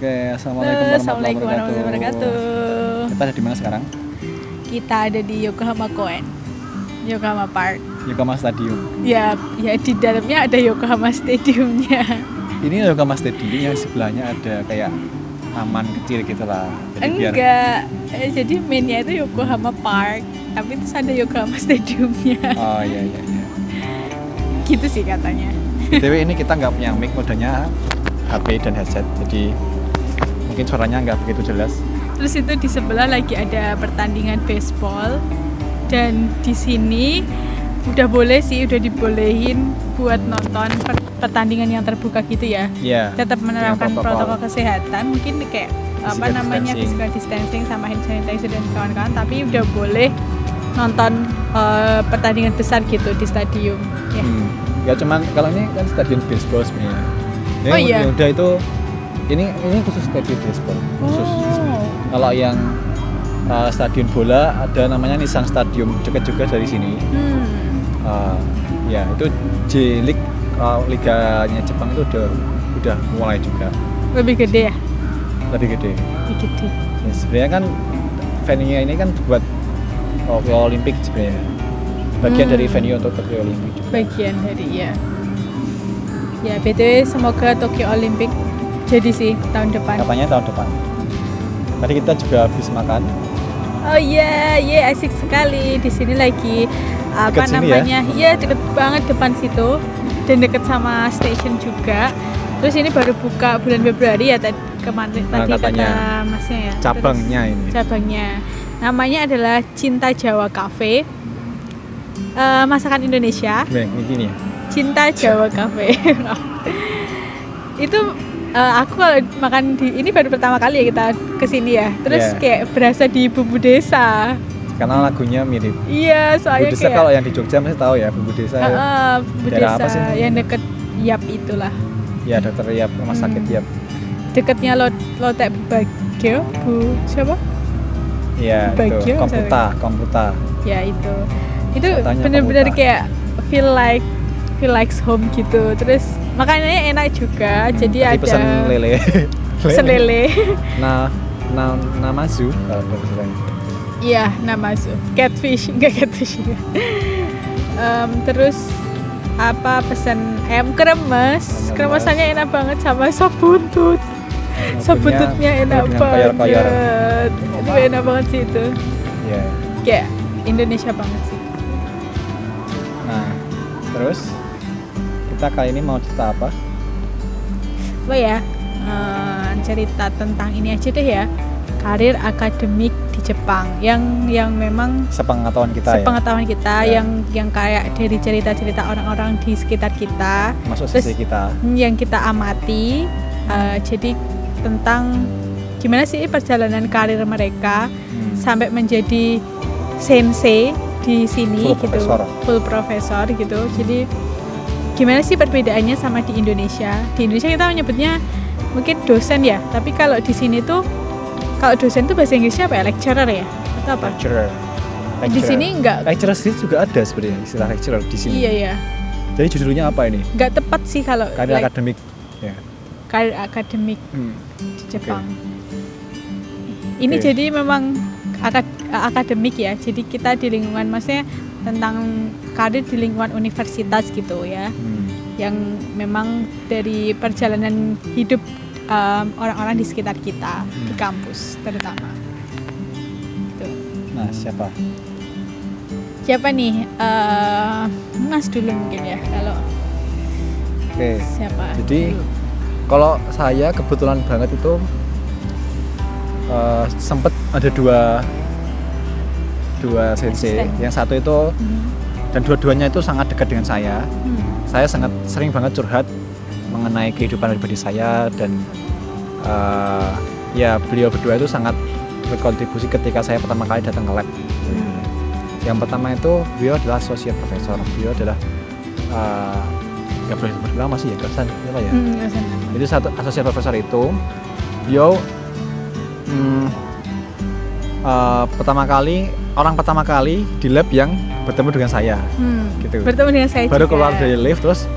Oke, assalamualaikum warahmatullahi wabarakatuh. Kita ada di mana sekarang? Kita ada di Yokohama Koen, Yokohama Park. Yokohama Stadium. Ya di dalamnya ada Yokohama Stadiumnya. Ini Yokohama Stadium yang sebelahnya ada kayak taman kecil gitu lah. Enggak, jadi mainnya itu Yokohama Park, tapi terus ada Yokohama Stadiumnya. Oh iya. Gitu sih katanya. BTW ini kita nggak punya mic, modenya HP dan headset, jadi mungkin suaranya nggak begitu jelas. Terus itu di sebelah lagi ada pertandingan baseball, dan di sini udah dibolehin buat nonton pertandingan yang terbuka gitu ya. Iya. Tetap menerapkan protokol kesehatan, mungkin kayak physical distancing sama hand sanitizer dan kawan-kawan, tapi udah boleh nonton pertandingan besar gitu di stadium. Ya. Ya cuman kalau ini kan stadion baseball sebenarnya. Yang udah itu ini khusus stadion baseball khusus. Kalau yang stadion bola ada namanya Nissan Stadium, dekat juga dari sini. Ya itu J-League, liganya Jepang itu udah mulai juga. Lebih gede ya? Lebih gede. Ya, sebenarnya kan venue ini kan buat Tokyo Olympic sebenarnya. Bagian dari venue untuk Tokyo Olympic juga. Bagian dari ya. Ya BTW semoga Tokyo Olympic jadi sih tahun depan. Katanya tahun depan. Tadi kita juga habis makan. Oh iya, asik sekali. Di sini lagi Deket namanya? Iya, deket banget depan situ dan deket sama station juga. Terus ini baru buka bulan Februari ya tadi kata Masnya ya. Cabangnya terus, ini. Cabangnya. Namanya adalah Cinta Jawa Cafe. Masakan Indonesia. Ini ya. Cinta Jawa Cafe. Itu aku kalau makan di ini baru pertama kali ya kita kesini ya. Terus kayak berasa di bumbu desa. Karena lagunya mirip. Iya, soalnya bumbu desa kayak kalau yang di Jogja masih tahu ya bumbu desa. Bumbu desa apa sih? Yang deket Yap itulah. Ya, Dokter Yap, rumah sakit Yap. Deketnya Lotek Bagio, Bu siapa? Iya, itu Komputa. Ya itu benar-benar kayak feel like home gitu. Terus makanannya enak juga. Jadi ada pesen lele. Pesen lele. Namazu kalau bahasanya. Iya, namazu. Catfish, enggak catfish. Terus pesen ayam kremes. Kremesannya enak banget sama sop buntut. Sop buntutnya enak banget. Itu enak banget sih itu. Iya. Kayak Indonesia banget sih. Nah, terus kita kali ini mau cerita apa? Cerita tentang ini aja deh ya. Karir akademik di Jepang yang memang sepengetahuan kita yang kayak dari cerita-cerita orang-orang di sekitar kita, masuk sisi kita yang kita amati. Jadi tentang gimana sih perjalanan karir mereka sampai menjadi sensei di sini full profesor gitu. Jadi gimana sih perbedaannya sama di Indonesia? Di Indonesia kita menyebutnya mungkin dosen ya, tapi kalau di sini tuh kalau dosen tuh bahasa Inggrisnya apa ya? Lecturer ya? Atau apa? Lecturer. Di sini enggak. Lecturer sih juga ada sebenarnya istilah lecturer di sini. Iya. Jadi judulnya apa ini? Enggak tepat sih kalau karir akademik. Ya. Karir akademik di Jepang. Ini jadi memang akademik ya. Jadi kita di lingkungan, maksudnya tentang karir di lingkungan universitas gitu ya. Yang memang dari perjalanan hidup orang-orang di sekitar kita di kampus terutama. Gitu. Nah, siapa nih? Mas dulu mungkin ya kalau. Siapa? Jadi kalau saya kebetulan banget itu sempet ada dua sensei. Yang satu itu dan dua-duanya itu sangat dekat dengan saya. Saya sangat sering banget curhat mengenai kehidupan pribadi saya dan beliau berdua itu sangat berkontribusi ketika saya pertama kali datang ke lab. Yang pertama itu beliau adalah associate professor. Beliau adalah nggak boleh sebut nama sih ya, dosen apa ya? Jadi satu associate professor itu beliau orang pertama kali di lab yang bertemu dengan saya. Gitu. Bertemu dengan saya baru juga. Keluar dari lift terus,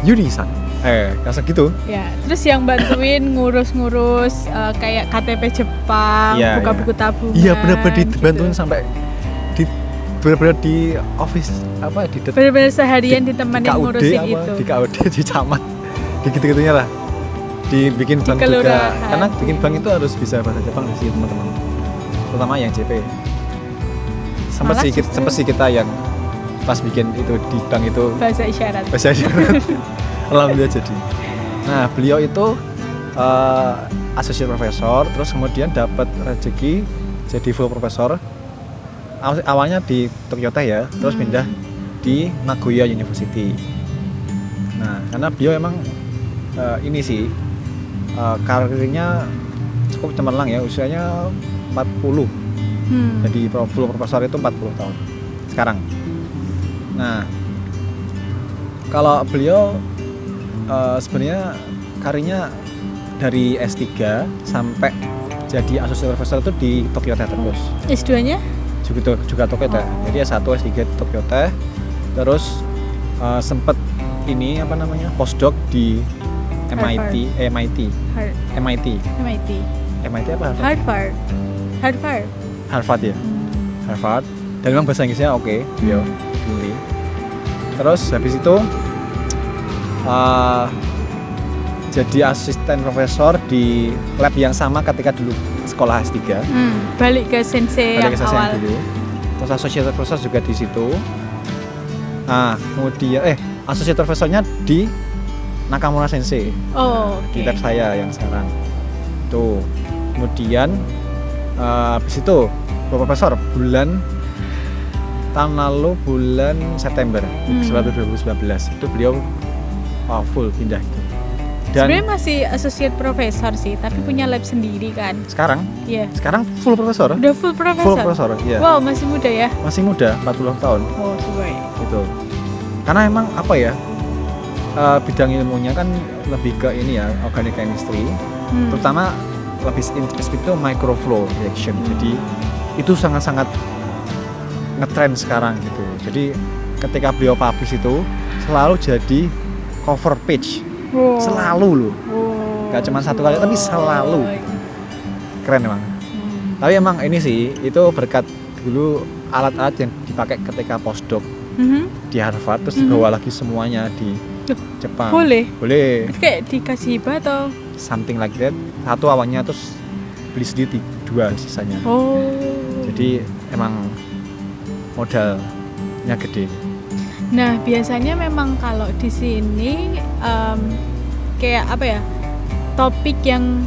Yuni-san. Kayak gitu. Ya, terus yang bantuin ngurus-ngurus kayak KTP Jepang, Iya, buka iya. buku tabungan. Iya benar-benar dibantuin gitu. sampai benar-benar di office apa di Bener-bener seharian ditemenin KUD ngurusin apa, itu. di KUD di camat di gitu-gitunya lah, dibikin Di bank juga kelurahan. karena bikin bank itu harus bisa bahasa Jepang sih teman-teman, terutama yang JP. Malah justru- Sempet sih kita yang pas bikin itu di bank itu Bahasa isyarat. bahasa isyarat. Alhamdulillah jadi. Nah beliau itu associate professor, terus kemudian dapat rezeki jadi full professor. Awalnya di Tokyo Tech ya, terus pindah di Nagoya University. Nah, karena beliau emang ini sih karirnya cukup cemerlang ya, usianya 40. Jadi full profesor itu 40 tahun sekarang. Nah, kalau beliau sebenarnya karirnya dari S3 sampai jadi associate professor itu di Tokyo Tech terus. S2-nya? Juga Tokyo Tech. Jadi S1 S3 di Tokyo Tech. Terus sempet ini apa namanya? Postdoc di MIT apa? Harvard ya. Harvard. Dan memang bahasa Inggrisnya oke, beliau Juli. Terus habis itu jadi asisten profesor di lab yang sama ketika dulu sekolah S3. Balik ke sensei yang awal. Dulu. Terus associate professor juga di situ. Nah, kemudian associate professornya di Nakamura Sensei. Di lab saya yang sekarang. Tuh. Kemudian habis itu profesor tahun lalu bulan September 2019 itu beliau full pindah itu. Dan sebenarnya masih associate professor sih, tapi punya lab sendiri kan. Sekarang? Iya. Sekarang full profesor. Udah full professor. Full profesor, iya. Wow, masih muda ya. Masih muda, 40 tahun. Oh, sesuai. Gitu. Karena emang apa ya? Bidang ilmunya kan lebih ke ini ya, organic chemistry. Terutama lebih spesifik itu microflow reaction. Jadi itu sangat-sangat ngetrend sekarang gitu. Jadi ketika beliau publish itu selalu jadi cover page. Selalu loh. Gak cuma satu kali tapi selalu. Keren emang. Tapi emang ini sih itu berkat dulu alat-alat yang dipakai ketika postdoc di Harvard, terus dibawa lagi semuanya di Jepang. Boleh. Itu kayak dikasih hibah atau something like that. Satu awalnya terus beli sendiri 2 sisanya. Jadi emang modalnya gede. Nah, biasanya memang kalau di sini kayak apa ya? Topik yang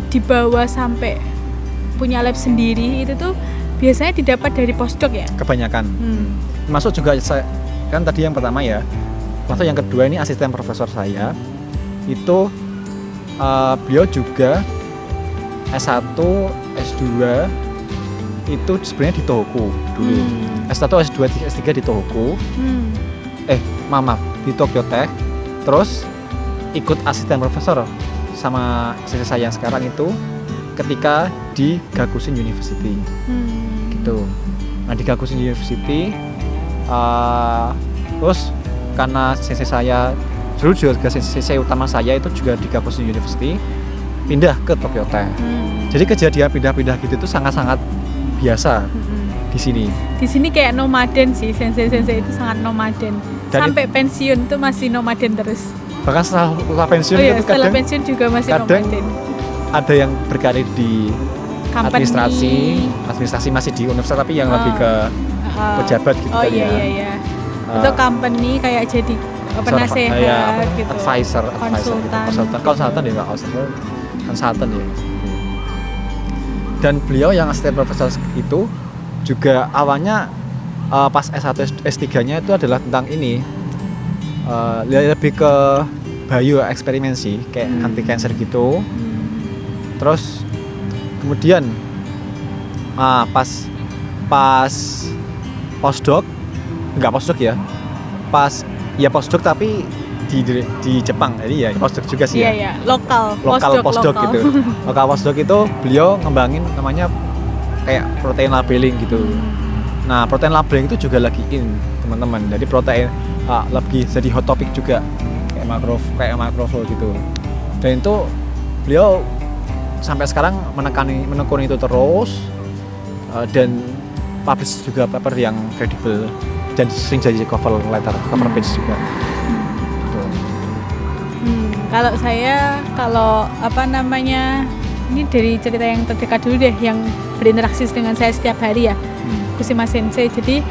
dibawa sampai punya lab sendiri itu tuh biasanya didapat dari postdoc ya? Kebanyakan. Masuk juga kan tadi yang pertama ya. Masuk yang kedua ini asisten profesor saya. Itu beliau juga S1, S2 itu sebenarnya di Tohoku dulu. S1, S2, S3 di Tohoku. Di Tokyo Tech. Terus ikut asisten profesor sama sensei saya yang sekarang itu ketika di Gakushūin University. Gitu. Nah, di Gakushūin University terus karena sensei saya dulu juga sensei utama saya itu juga di Gakushūin University, pindah ke Tokyo Tech. Jadi kejadian pindah-pindah gitu itu sangat-sangat biasa di sini. Di sini kayak nomaden sih, sensei-sensei itu sangat nomaden. Sampai pensiun tuh masih nomaden terus. Bahkan setelah pensiun itu setelah kadang pensiun juga masih nomaden. Ada yang berkarir di administrasi masih di universitas tapi yang lebih ke pejabat gitu kan ya. Iya. Atau company kayak jadi penasehat gitu. Advisor konsultan ya, konsultan ya. Dan beliau yang asisten profesor itu juga awalnya pas S1 S3-nya itu adalah tentang ini lebih ke bio eksperimen sih, kayak anti cancer gitu. Terus kemudian pas postdoc tapi di Jepang, jadi ya postdoc juga sih ya. Lokal postdoc gitu. Lokal postdoc itu beliau ngembangin namanya kayak protein labeling gitu. Nah, protein labeling itu juga lagi in teman-teman. Jadi protein lagi jadi hot topic juga kayak makroflow gitu. Dan itu beliau sampai sekarang menekuni itu terus, dan publish juga paper yang kredibel dan sering jadi cover page juga. Kalau saya, ini dari cerita yang terdekat dulu deh, yang berinteraksi dengan saya setiap hari ya, Kusima Sensei. Jadi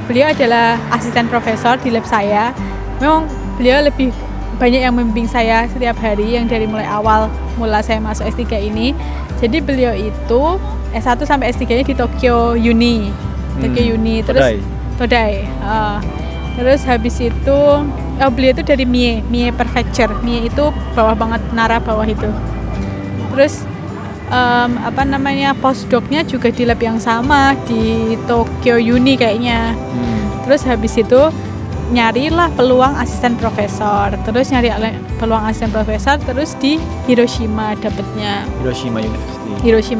beliau adalah asisten profesor di lab saya. Memang beliau lebih banyak yang membimbing saya setiap hari, yang dari mulai saya masuk S3 ini. Jadi beliau itu S1 sampai S3-nya di Tokyo Uni. Terus Todai. Terus habis itu beliau itu dari Mie Prefecture. Mie itu bawah banget, Nara bawah itu. Terus postdoc-nya juga di lab yang sama di Tokyo Uni kayaknya. Terus habis itu nyarilah peluang asisten profesor. Terus di Hiroshima dapetnya. Hiroshima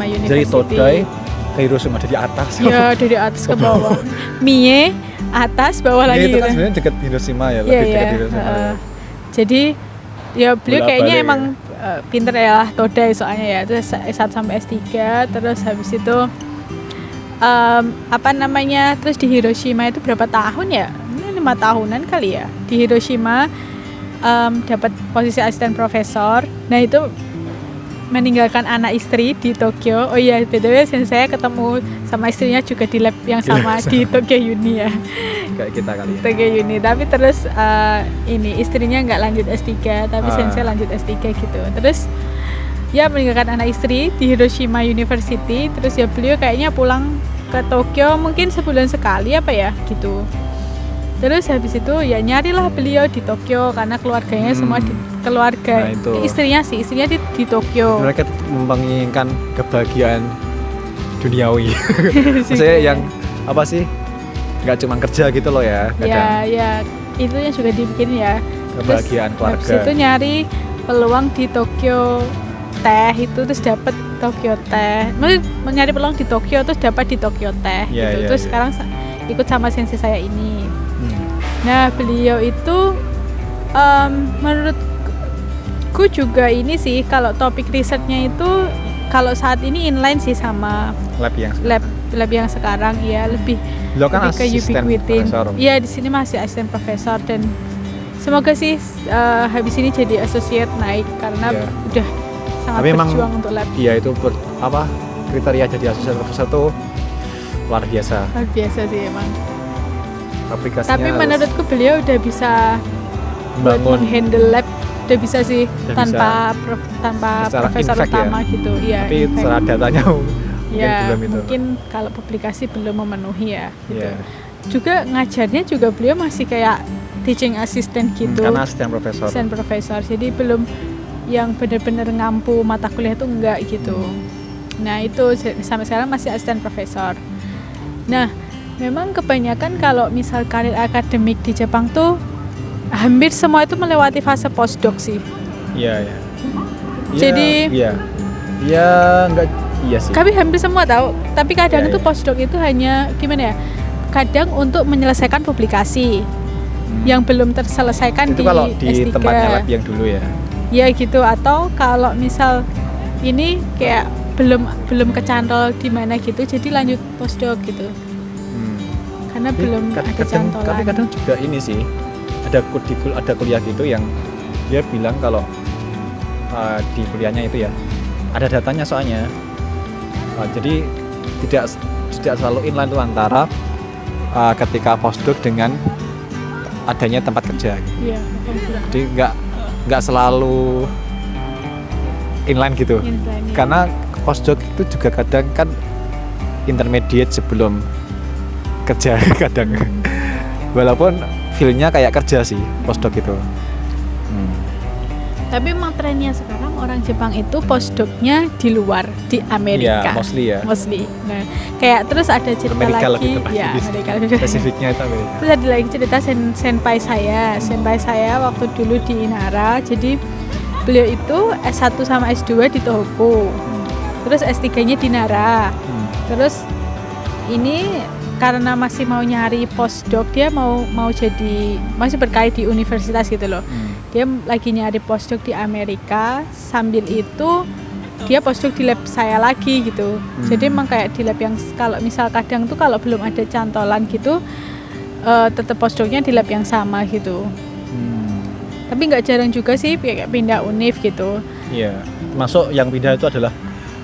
University. Jadi Todai ke Hiroshima dari atas. Iya, dari atas ke bawah. Mie atas, bawah lagi. Itu kan sebenarnya dekat Hiroshima ya, lebih dekat Hiroshima. Jadi ya beliau kayaknya emang pinter ya, Todai soalnya ya. Terus S1 sampai S3, terus habis itu terus di Hiroshima itu berapa tahun ya? Ini 5 tahunan kali ya. Di Hiroshima dapat posisi asisten profesor. Nah, itu meninggalkan anak istri di Tokyo. Oh iya, btw saya ketemu sama istrinya juga di lab yang sama di Tokyo Uni ya. Kayak kita kali ya. Tokyo Uni, tapi terus istrinya nggak lanjut S3, tapi sensei lanjut S3 gitu. Terus ya meninggalkan anak istri di Hiroshima University. Terus ya beliau kayaknya pulang ke Tokyo mungkin sebulan sekali apa ya gitu. Terus habis itu ya nyarilah beliau di Tokyo karena keluarganya semua keluarga istrinya di Tokyo. Mereka menginginkan kebahagiaan duniawi. Saya yang nggak cuma kerja gitu loh ya. Ya itu yang juga dibikin ya. Kebahagiaan keluarga. Habis itu nyari peluang di Tokyo Teh itu, terus dapat Tokyo Teh. Nyari peluang di Tokyo terus dapat di Tokyo Teh gitu. Terus sekarang ikut sama sensei saya ini. Nah, beliau itu menurutku juga ini sih, kalau topik risetnya itu kalau saat ini inline sih sama lab yang sekarang ya, lebih ke ubiquitin. Iya, di sini masih asisten profesor, dan semoga sih habis ini jadi associate naik karena udah sangat berjuang untuk lab. Iya, itu kriteria jadi asisten profesor tuh luar biasa. Luar biasa sih emang. Aplikasinya tapi menurutku beliau udah bisa handle lab, udah bisa sih tanpa profesor utama gitu ya. Tapi secara datanya belum itu. Mungkin kalau publikasi belum memenuhi ya gitu. Juga ngajarnya juga beliau masih kayak teaching assistant gitu. Karena asisten profesor. Jadi belum yang benar-benar ngampu mata kuliah itu enggak gitu. Nah, itu sampai sekarang masih asisten profesor. Nah, memang kebanyakan kalau misal karir akademik di Jepang tuh hampir semua itu melewati fase postdoc sih. Iya. Jadi enggak sih. Tapi hampir semua tahu. Tapi kadang itu postdoc itu hanya gimana ya? Kadang untuk menyelesaikan publikasi yang belum terselesaikan itu di kalau di S3. Tempatnya lab yang dulu ya. Ya gitu, atau kalau misal ini kayak belum kecantol di mana gitu, jadi lanjut postdoc gitu. Karena belum ada cantolan. Tapi kadang juga ini sih, ada kuliah gitu yang dia bilang kalau di kuliahnya itu ya ada datanya soalnya. Jadi tidak selalu inline itu antara ketika postdoc dengan adanya tempat kerja. Gitu. Iya. Jadi nggak selalu inline gitu. Karena postdoc itu juga kadang kan intermediate sebelum kerja kadang. Walaupun feel-nya kayak kerja sih postdoc itu. Tapi memang trennya sekarang orang Jepang itu postdoc-nya di luar, di Amerika. Iya, mostly. Nah, kayak terus ada cerita Amerika lagi, Amerika spesifiknya itu Amerika. Terus ada lagi cerita senpai saya waktu dulu di Inara. Jadi beliau itu S1 sama S2 di Tohoku. Terus S3-nya di Nara. Terus ini karena masih mau nyari postdoc, dia mau jadi masih berkait di universitas gitu loh. Dia lagi nyari postdoc di Amerika, sambil itu dia postdoc di lab saya lagi gitu. Jadi emang kayak di lab yang kalau misal kadang tuh kalau belum ada cantolan gitu, tetap postdocnya di lab yang sama gitu. Tapi nggak jarang juga sih kayak pindah univ gitu. Iya, masuk yang pindah itu adalah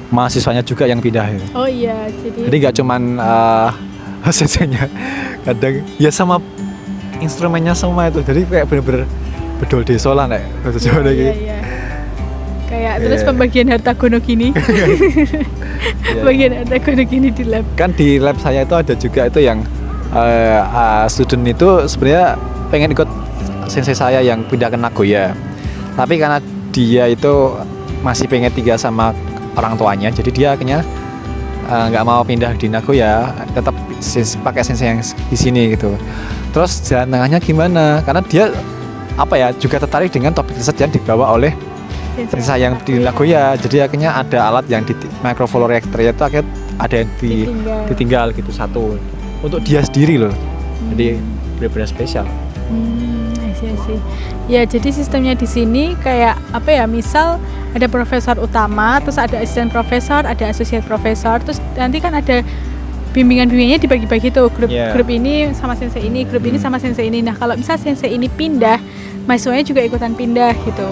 mahasiswanya juga yang pindah ya. Oh iya, jadi nggak cuman sensenya, kadang ya sama instrumennya semua itu. Jadi kayak bener-bener bedol desa lah nek bahasa Jawa iki. Iya. Kayak terus pembagian harta gono gini. Bagian harta gono gini di lab. Kan di lab saya itu ada juga itu yang student itu sebenarnya pengen ikut sensei saya yang pindah ke Nagoya. Tapi karena dia itu masih pengen tinggal sama orang tuanya, jadi dia akhirnya nggak mau pindah di Nagoya, tetap pakai sensei yang di sini gitu. Terus jalan tengahnya gimana? Karena dia juga tertarik dengan topik riset yang dibawa oleh sensei yang di Nagoya. Jadi akhirnya ada alat yang di microflow reactor itu akhirnya ada yang ditinggal gitu satu untuk dia sendiri loh. Jadi benar-benar spesial. Sih. Ya, jadi sistemnya di sini kayak misal ada profesor utama, terus ada asisten profesor, ada associate profesor, terus nanti kan ada bimbingan-bimbingannya dibagi-bagi tuh, grup ini sama sensei ini, grup ini sama sensei ini. Nah, kalau misal sensei ini pindah, mahasiswanya juga ikutan pindah gitu.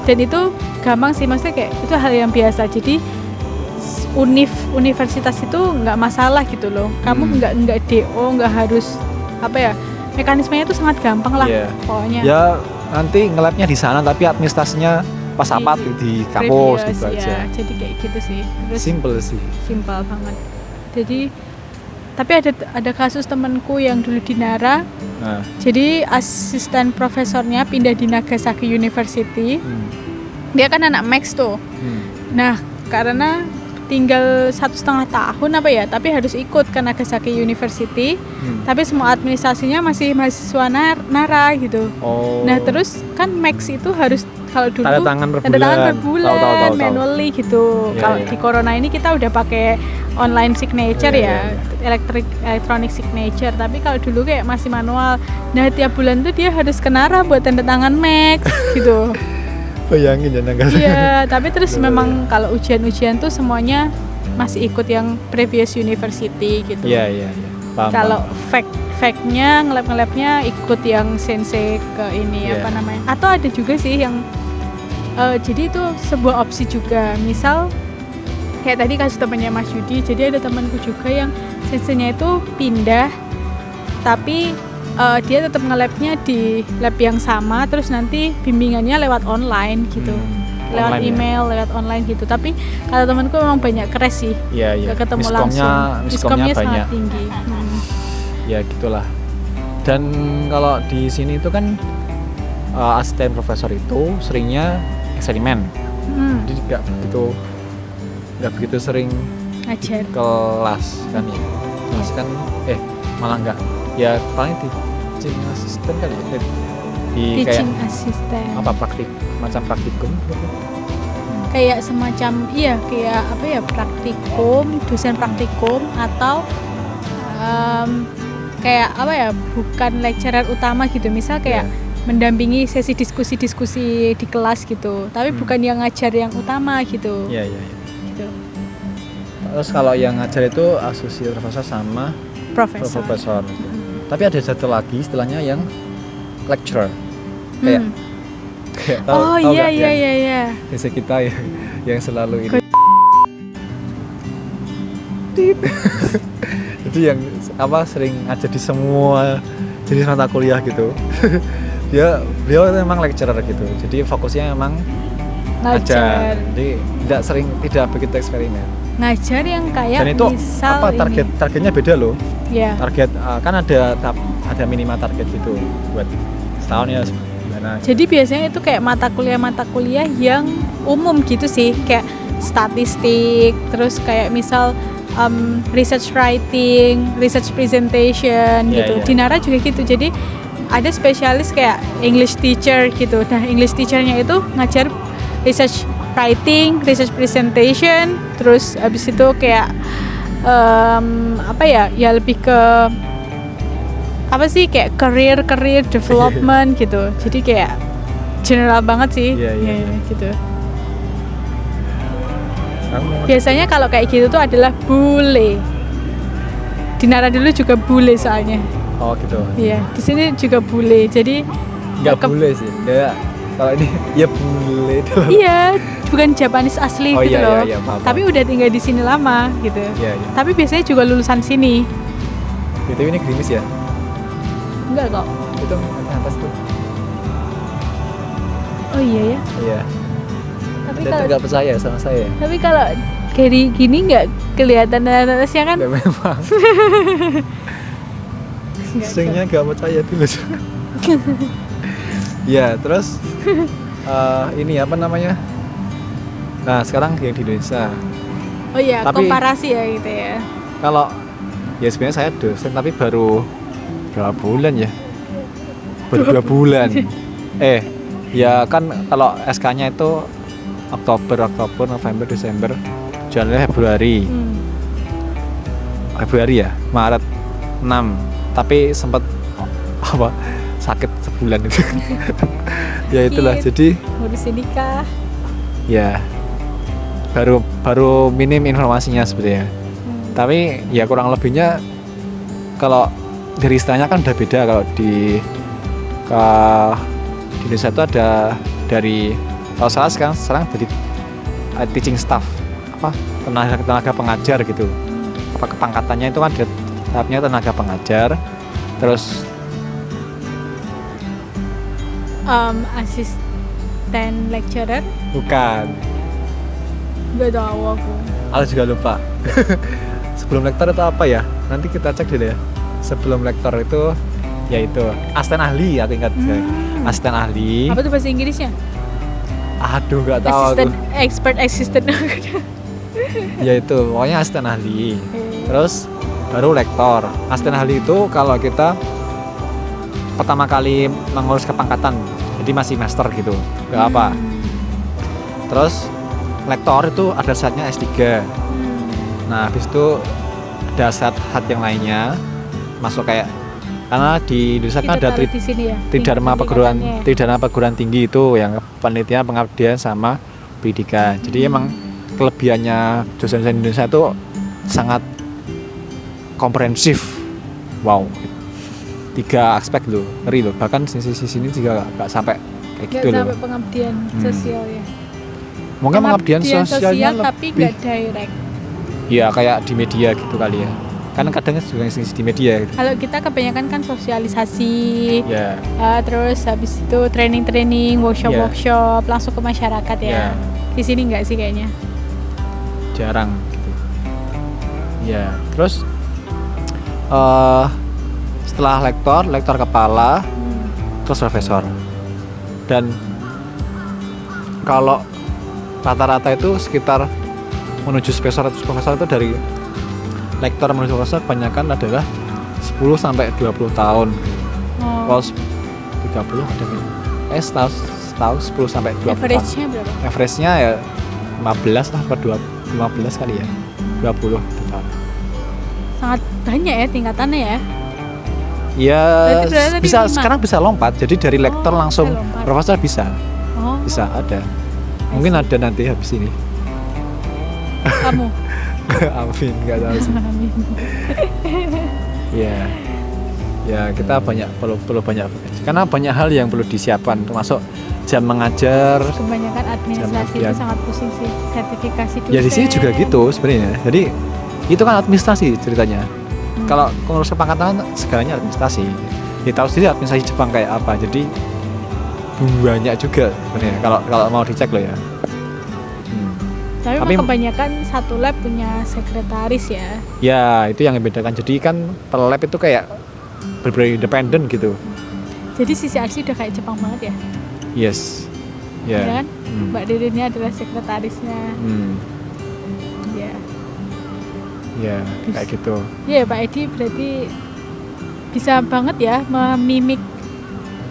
Dan itu gampang sih, maksudnya kayak itu hal yang biasa. Jadi universitas itu nggak masalah gitu loh. Kamu nggak DO, nggak harus mekanismenya itu sangat gampang lah pokoknya. Ya nanti nge-labnya di sana tapi administrasinya pas apa di kampus gitu aja. Jadi kayak gitu sih. Terus simple banget. Jadi tapi ada kasus temanku yang dulu di Nara. Jadi asisten profesornya pindah di Nagasaki University. Dia kan anak Max tuh. Nah, karena tinggal 1,5 tahun tapi harus ikut ke Nagasaki University. Tapi semua administrasinya masih mahasiswa Nara gitu. Nah, terus kan Max itu harus kalau dulu tanda tangan per bulan tahu. Manually gitu. Kalau di corona ini kita udah pakai online signature electronic signature. Tapi kalau dulu kayak masih manual. Nah, tiap bulan tuh dia harus ke Nara buat tanda tangan Max gitu. Bayangin ya Nagasaki. Iya, tapi terus memang kalau ujian-ujian tuh semuanya masih ikut yang previous university gitu. Iya. Kalau fact-nya nge-lab-nya ikut yang sensei ke ini Atau ada juga sih yang jadi itu sebuah opsi juga. Misal kayak tadi kasus temannya Mas Yudi, jadi ada temanku juga yang senseinya itu pindah tapi dia tetap nge-labnya di lab yang sama, terus nanti bimbingannya lewat online gitu, lewat email, lewat online gitu. Tapi kalau temanku memang banyak crash sih, gak ketemu langsung. Miskomnya sangat tinggi. Ya gitulah. Dan kalau di sini itu kan asisten profesor itu seringnya eksperimen, jadi nggak begitu sering ngajar kelas kan ya. Kelas kan malah nggak. Ya paling teaching assistant kali ya, di teaching kayak assistant macam praktikum kayak semacam praktikum, dosen praktikum atau bukan lecturer utama gitu, misal kayak mendampingi sesi diskusi di kelas gitu, tapi bukan yang ngajar yang utama gitu. Gitu. Terus kalau yang ngajar itu associate profesor sama profesor. Tapi ada satu lagi istilahnya yang lecturer. Kayak tahu iya. Biasa kita yang selalu ini. Jadi yang sering ngajar di semua jenis mata kuliah gitu. Beliau memang lecturer gitu. Jadi fokusnya memang ngajar. Jadi tidak begitu eksperimen. Ngajar yang kayak dan itu misal targetnya beda loh. Target kan ada minimal target gitu buat setahun ya gimana. Jadi biasanya itu kayak mata kuliah yang umum gitu sih, kayak statistik, terus kayak misal research writing, research presentation gitu. Di Nara juga gitu. Jadi ada spesialis kayak English teacher gitu. Nah, English teachernya itu ngajar research writing, research presentation, terus habis itu kayak apa ya lebih ke apa sih kayak career development gitu. Jadi kayak general banget sih. Iya. Gitu. Biasanya kalau kayak gitu tuh adalah bule. Di Nara dulu juga bule soalnya. Oh gitu. Iya, di sini juga bule. Jadi nggak bule sih. Ya kalau ini ya bule. Iya, bukan Japanese asli gitu loh. Iya, paham. Tapi udah tinggal di sini lama gitu. Iya. Tapi biasanya juga lulusan sini. BTW ini gerimis ya? Enggak kok. Itu atas tuh. Oh iya ya. Iya. Tapi Dan kalau nggak percaya sama saya. Tapi kalau kayak gini nggak kelihatan atasnya kan? Ya memang. Seringnya nggak percaya dulu. Ya terus ini apa namanya? Nah sekarang yang di Indonesia. Oh iya, tapi, komparasi ya gitu ya. Kalau ya sebenarnya saya dosen tapi baru berapa bulan ya? Baru 2 bulan. Ya kan kalau SK-nya itu Oktober, November, Desember, Januari, Februari. Februari ya, Maret 6. Tapi sempat sakit sebulan itu. Ya itulah, jadi ngurusin nikah. Ya. Baru minim informasinya sebenarnya. Tapi ya kurang lebihnya kalau dari istilahnya kan udah beda. Kalau di Indonesia itu ada dari kalau salah sekarang jadi teaching staff, tenaga pengajar gitu. Kepangkatannya itu kan tahapnya tenaga pengajar, terus asisten lecturer. Bukan. Gak tahu aku juga lupa. Sebelum lektor itu apa ya? Nanti kita cek dulu ya. Sebelum lektor itu yaitu asisten ahli, aku ingat. Asisten ahli. Apa tuh bahasa Inggrisnya? Aduh, nggak tahu aku. Expert assistant. Ya itu, pokoknya asisten ahli. Terus baru lektor. Asisten ahli itu kalau kita pertama kali mengurus kepangkatan, jadi masih master gitu, nggak apa. Terus lektor itu ada syaratnya S3. Nah, habis itu ada syarat yang lainnya masuk kayak karena di Indonesia kan ada Tridharma perguruan tinggi itu yang penelitian, pengabdian sama pendidikan. Jadi emang kelebihannya dosen-dosen Indonesia itu sangat komprehensif. Wow. 3 aspek loh, ngeri loh. Bahkan sini juga nggak sampai kayak gitu loh. Nggak sampai pengabdian sosial ya. Mungkin pengabdian sosialnya tapi nggak direct. Iya kayak di media gitu kali ya. Kan kadang juga di media gitu. Kalau kita kebanyakan kan sosialisasi, yeah. Terus habis itu training, workshop, langsung ke masyarakat ya. Di sini nggak sih kayaknya. Jarang gitu. Ya, terus setelah lektor kepala, terus profesor. Dan kalau rata-rata itu sekitar menuju profesor itu dari lektor menuju profesor kebanyakan adalah 10 sampai 20 tahun. Kalau 30 ada kan? Setahun 10 sampai 20 Average-nya tahun. berapa? Average-nya ya 15 lah per 15 kali ya. 20 tahun. Sangat banyak ya tingkatannya ya. Ya bisa sekarang bisa lompat. Jadi dari lektor langsung profesor bisa. Bisa ada. Mungkin ada nanti habis ini. Kamu? Amin, nggak tahu sih. Ya kita perlu banyak karena banyak hal yang perlu disiapkan termasuk jam mengajar. Kebanyakan administrasi itu sangat pusing sih, sertifikasi dosen. Ya di sini juga gitu sebenarnya. Jadi itu kan administrasi ceritanya. Kalau pengurus kepangkatan segalanya administrasi. Ya tahu sendiri administrasi Jepang kayak apa. Jadi banyak juga sebenarnya kalau mau dicek loh ya. Tapi kebanyakan satu lab punya sekretaris ya. Ya, itu yang membedakan. Jadi kan per lab itu kayak berbeda independen gitu. Jadi sisi aksi udah kayak Jepang banget ya? Yes. Ya. Yeah. Kan? Mbak Didinnya adalah sekretarisnya. Ya, kayak gitu. Iya, Pak Edi berarti bisa banget ya memimik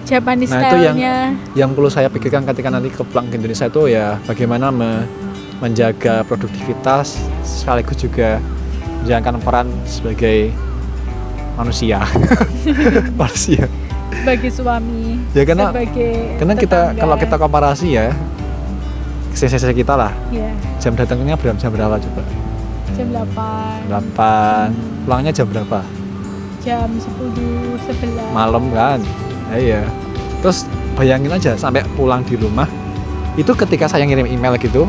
Japanese style-nya. Itu yang perlu saya pikirkan ketika nanti ke pulang ke Indonesia itu ya bagaimana menjaga produktivitas sekaligus juga menjalankan peran sebagai manusia. Manusia. Sebagai suami, Ya karena kita tetangga. kalau kita komparasi ya, sesi kita lah. Iya, Jam datangnya jam berapa coba? jam 8. 8. Pulangnya jam berapa? Jam 10, 11. Malam kan? Iya. Terus bayangin aja sampai pulang di rumah itu ketika saya ngirim email gitu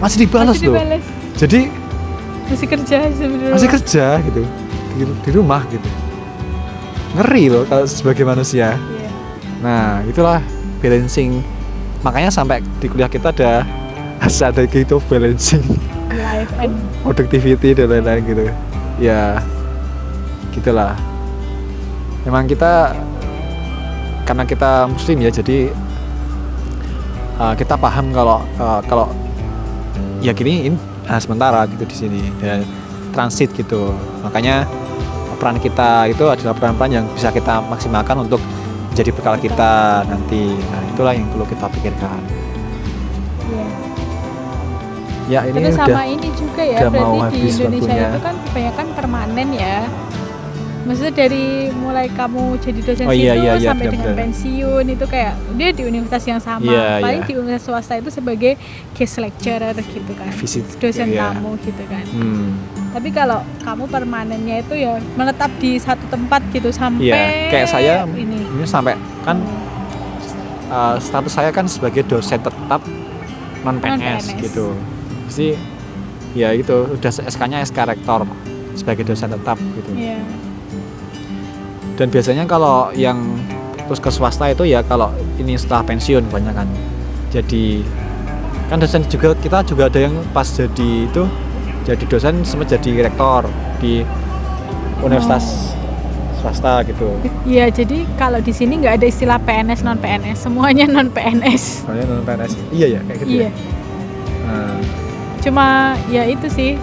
masih dibalas loh. Jadi Masih kerja sebenarnya. masih kerja gitu di rumah gitu. Ngeri loh kalau sebagai manusia. Iya. Nah, itulah balancing. Makanya sampai di kuliah kita ada gitu balancing Life and productivity dan lain-lain gitu. Ya, gitulah. Memang kita karena kita muslim ya, jadi kita paham kalau ya gini sementara gitu di sini dan transit gitu. Makanya peran kita itu adalah peran-peran yang bisa kita maksimalkan untuk jadi bekal kita nanti. Nah, itulah yang perlu kita pikirkan. iya. Ya, ini Terus udah sama ini juga ya, udah mau berarti di habis Indonesia waktunya. itu kan kebanyakan permanen ya. Maksudnya dari mulai kamu jadi dosen Oh, iya, situ iya, iya, sampai dengan benar-benar. pensiun itu kayak dia di universitas yang sama. Iya, Paling iya. di universitas swasta itu sebagai guest lecturer gitu kan. Visit, Dosen iya. tamu gitu kan. Hmm. Tapi kalau kamu permanennya itu ya menetap di satu tempat gitu sampai Iya, kayak saya ini. sampai kan status saya kan sebagai dosen tetap non PNS Non-PNS. gitu. Jadi ya itu udah SK-nya SK rektor sebagai dosen tetap gitu. Iya. Dan biasanya kalau yang terus ke swasta itu ya kalau ini setelah pensiun kebanyakan. Jadi kan dosen juga kita juga ada yang pas jadi itu jadi dosen sempat jadi rektor di universitas swasta gitu. Iya, jadi kalau di sini nggak ada istilah PNS non PNS, semuanya non PNS. Soalnya non PNS. Iya ya kayak gitu. Iya. Ya? Nah, Cuma ya itu sih.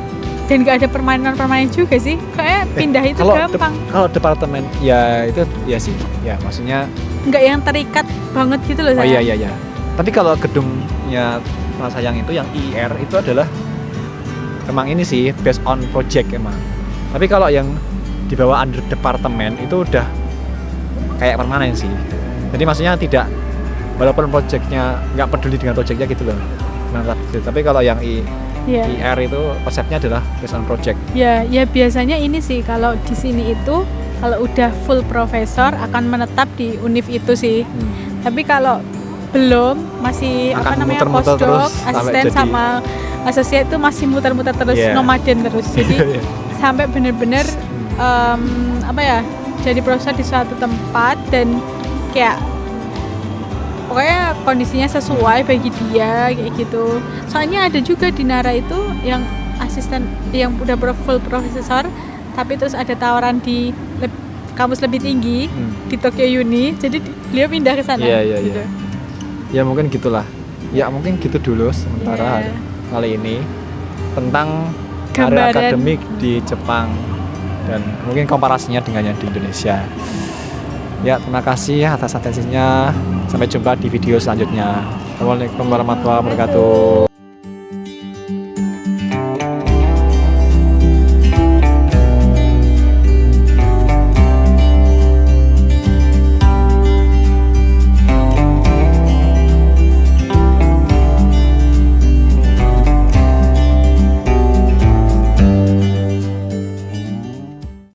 Dan nggak ada permanen juga sih. Kayak pindah itu gampang. Kalau departemen ya itu ya sih. Ya maksudnya Nggak yang terikat banget gitu loh. oh saya. iya. Tapi kalau gedungnya Mas Sayang itu yang IR itu adalah emang ini sih based on project emang. Tapi kalau yang di bawah under departemen itu udah kayak permanen sih. Jadi maksudnya tidak walaupun projectnya nggak peduli dengan projectnya gitu loh. Tapi kalau yang Iya. IR itu konsepnya adalah based on project. Ya biasanya ini sih kalau di sini itu kalau udah full profesor akan menetap di univ itu sih. Tapi kalau belum masih Akan apa namanya muter-muter terus postdoc, sampai asisten jadi- sama associate itu masih muter-muter terus, Iya. nomaden terus. Jadi sampai bener-bener apa ya jadi profesor di suatu tempat dan kayak pokoknya kondisinya sesuai bagi dia kayak gitu. Soalnya ada juga di Nara itu yang asisten yang udah full profesor tapi terus ada tawaran di kampus lebih tinggi di Tokyo Uni, jadi beliau pindah ke sana. Iya. gitu. Ya mungkin gitulah. Ya mungkin gitu dulu sementara Iya. kali ini tentang karir Gambaran. akademik di Jepang dan mungkin komparasinya dengan yang di Indonesia. Ya, terima kasih atas atensinya. Sampai jumpa di video selanjutnya. Assalamualaikum warahmatullahi wabarakatuh.